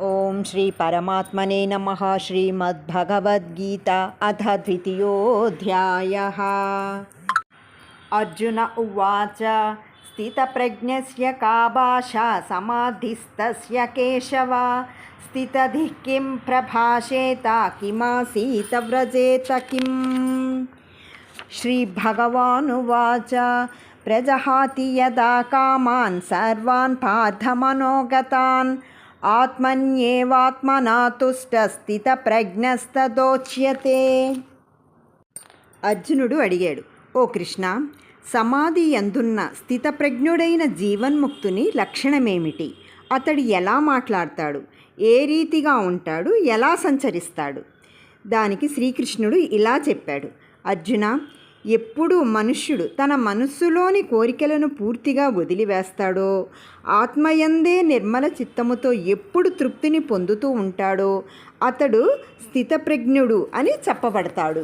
ఓం శ్రీ పరమాత్మనే నమః. శ్రీమద్భగవద్గీత అథ ద్వితీయోऽధ్యాయः. అర్జున ఉవాచ స్థితప్రజ్ఞస్య కా భాషా సమాధిస్తస్య కేశవ స్థితధిః కిం ప్రభాషేత కిమాసీత వ్రజేత కిం. శ్రీభగవానువాచ ప్రజహాతి యదా కామాన్ సర్వాన్ పార్థమనోగతాన్ ఆత్మన్యేవాత్మనా తుష్టస్థితప్రజ్ఞస్తదోచ్యతే. అర్జునుడు అడిగాడు, ఓ కృష్ణ, సమాధి యందున్న స్థితప్రజ్ఞుడైన జీవన్ముక్తుని లక్షణమేమిటి? అతడు ఎలా మాట్లాడతాడు, ఏ రీతిగా ఉంటాడు, ఎలా సంచరిస్తాడు? దానికి శ్రీకృష్ణుడు ఇలా చెప్పాడు, అర్జున, ఎప్పుడు మనుష్యుడు తన మనస్సులోని కోరికలను పూర్తిగా వదిలివేస్తాడో, ఆత్మయందే నిర్మల చిత్తముతో ఎప్పుడు తృప్తిని పొందుతూ ఉంటాడో అతడు స్థితప్రజ్ఞుడు అని చెప్పబడతాడు.